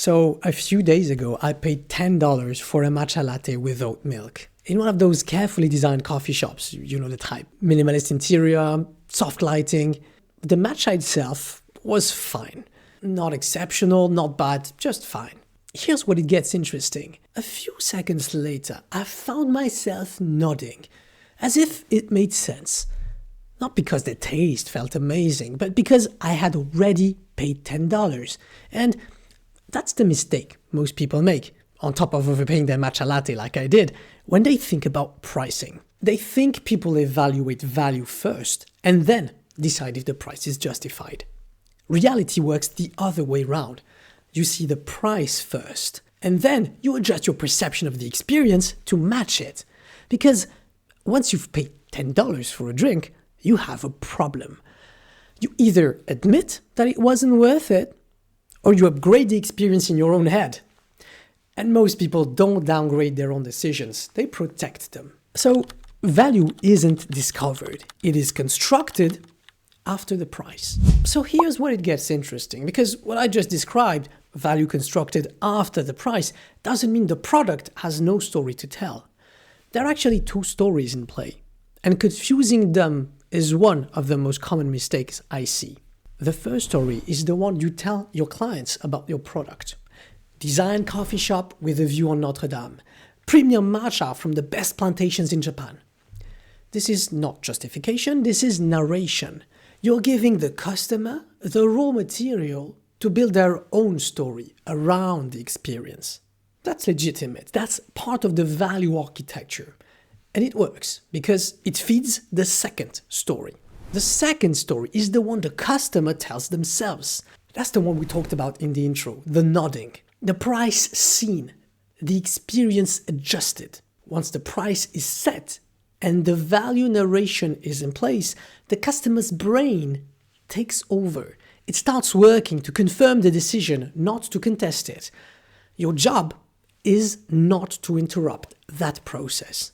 So a few days ago, I paid $10 for a matcha latte without milk in one of those carefully designed coffee shops, you know the type. Minimalist interior, soft lighting. The matcha itself was fine. Not exceptional, not bad, just fine. Here's what it gets interesting. A few seconds later, I found myself nodding, as if it made sense. Not because the taste felt amazing, but because I had already paid $10. And that's the mistake most people make, on top of overpaying their matcha latte like I did, when they think about pricing. They think people evaluate value first and then decide if the price is justified. Reality works the other way around. You see the price first, and then you adjust your perception of the experience to match it. Because once you've paid $10 for a drink, you have a problem. You either admit that it wasn't worth it, or you upgrade the experience in your own head. And most people don't downgrade their own decisions, they protect them. So value isn't discovered, it is constructed after the price. So here's where it gets interesting, because what I just described, value constructed after the price, doesn't mean the product has no story to tell. There are actually two stories in play, and confusing them is one of the most common mistakes I see. The first story is the one you tell your clients about your product. Design coffee shop with a view on Notre Dame. Premium matcha from the best plantations in Japan. This is not justification, this is narration. You're giving the customer the raw material to build their own story around the experience. That's legitimate. That's part of the value architecture. And it works because it feeds the second story. The second story is the one the customer tells themselves. That's the one we talked about in the intro, the nodding. The price seen, the experience adjusted. Once the price is set and the value narration is in place, the customer's brain takes over. It starts working to confirm the decision, not to contest it. Your job is not to interrupt that process.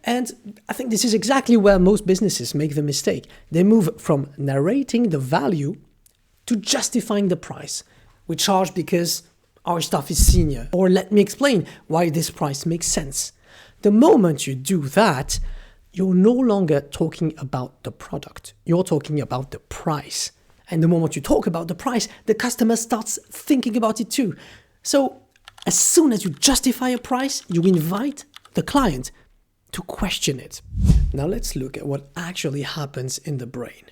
And I think this is exactly where most businesses make the mistake. They move from narrating the value to justifying the price. We charge because our stuff is senior. Or let me explain why this price makes sense. The moment you do that, you're no longer talking about the product. You're talking about the price. And the moment you talk about the price, the customer starts thinking about it too. So as soon as you justify a price, you invite the client to question it. Now let's look at what actually happens in the brain.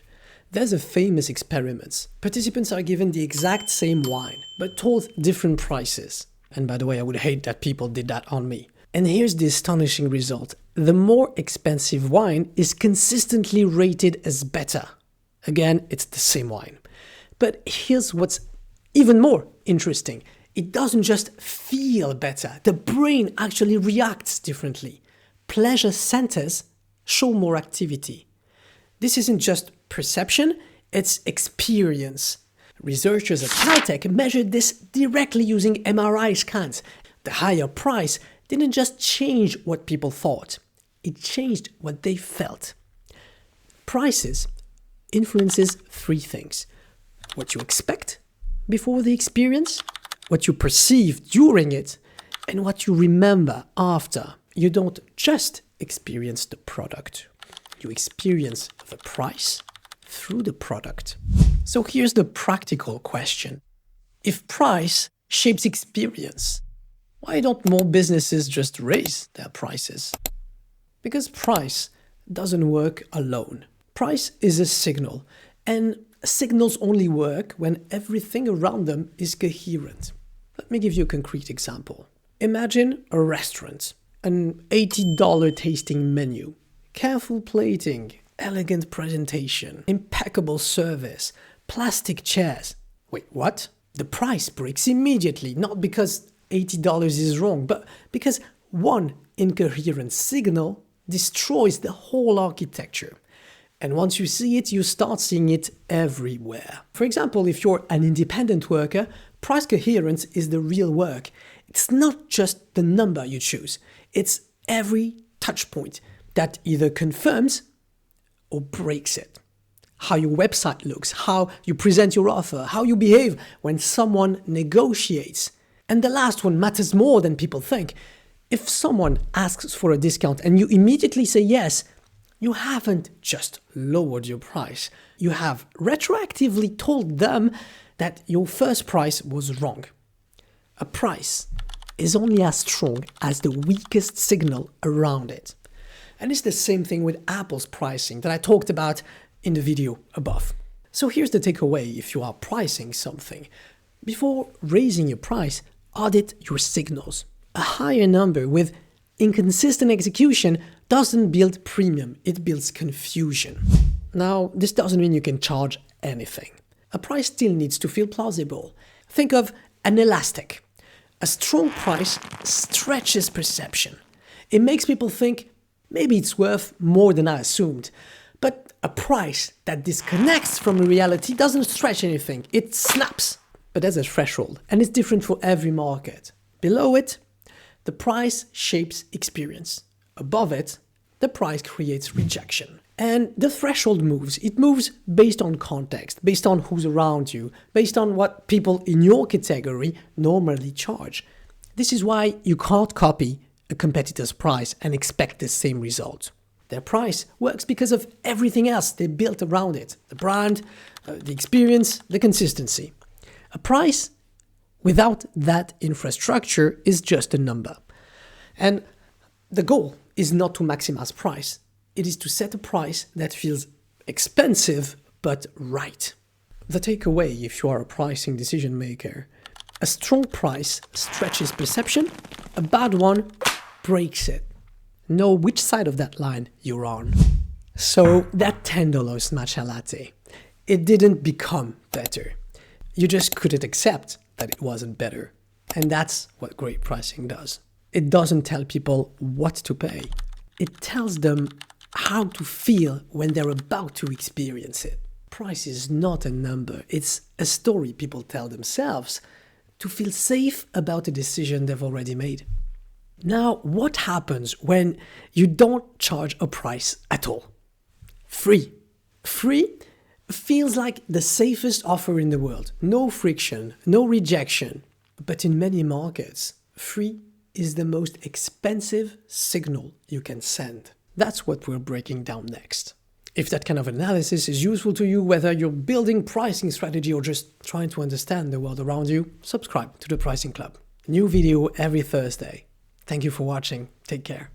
There's a famous experiment. Participants are given the exact same wine, but told different prices. And by the way, I would hate that people did that on me. And here's the astonishing result. The more expensive wine is consistently rated as better. Again, it's the same wine. But here's what's even more interesting. It doesn't just feel better. The brain actually reacts differently. Pleasure centers show more activity. This isn't just perception, it's experience. Researchers at Caltech measured this directly using MRI scans. The higher price didn't just change what people thought, it changed what they felt. Prices influences three things: what you expect before the experience, what you perceive during it, and what you remember after. You don't just experience the product, you experience the price through the product. So here's the practical question. If price shapes experience, why don't more businesses just raise their prices? Because price doesn't work alone. Price is a signal, and signals only work when everything around them is coherent. Let me give you a concrete example. Imagine a restaurant. An $80 tasting menu, careful plating, elegant presentation, impeccable service, plastic chairs. Wait, what? The price breaks immediately, not because $80 is wrong, but because one incoherent signal destroys the whole architecture. And once you see it, you start seeing it everywhere. For example, if you're an independent worker, price coherence is the real work. It's not just the number you choose. It's every touch point that either confirms or breaks it. how your website looks, how you present your offer, how you behave when someone negotiates. And the last one matters more than people think. If someone asks for a discount and you immediately say yes, you haven't just lowered your price. You have retroactively told them that your first price was wrong. A price is only as strong as the weakest signal around it. And it's the same thing with Apple's pricing that I talked about in the video above. So here's the takeaway if you are pricing something. Before raising your price, audit your signals. A higher number with inconsistent execution doesn't build premium, it builds confusion. Now, this doesn't mean you can charge anything. A price still needs to feel plausible. Think of an elastic. A strong price stretches perception. It makes people think, maybe it's worth more than I assumed. But a price that disconnects from reality doesn't stretch anything, it snaps. But there's a threshold, and it's different for every market. Below it, the price shapes experience. Above it, the price creates rejection. And the threshold moves. It moves based on context, based on who's around you, based on what people in your category normally charge. This is why you can't copy a competitor's price and expect the same result. Their price works because of everything else they built around it. The brand, the experience, the consistency. A price without that infrastructure is just a number. And the goal is not to maximize price. It is to set a price that feels expensive but right. The takeaway if you are a pricing decision maker, a strong price stretches perception, a bad one breaks it. Know which side of that line you're on. So that $10 matcha latte, it didn't become better. You just couldn't accept that it wasn't better. And that's what great pricing does. It doesn't tell people what to pay. It tells them how to feel when they're about to experience it. Price is not a number. It's a story people tell themselves to feel safe about a decision they've already made. Now, what happens when you don't charge a price at all? Free. Free feels like the safest offer in the world. No friction, no rejection. But in many markets, free is the most expensive signal you can send. That's what we're breaking down next. If that kind of analysis is useful to you, whether you're building pricing strategy or just trying to understand the world around you, subscribe to the Pricing Club. New video every Thursday. Thank you for watching. Take care.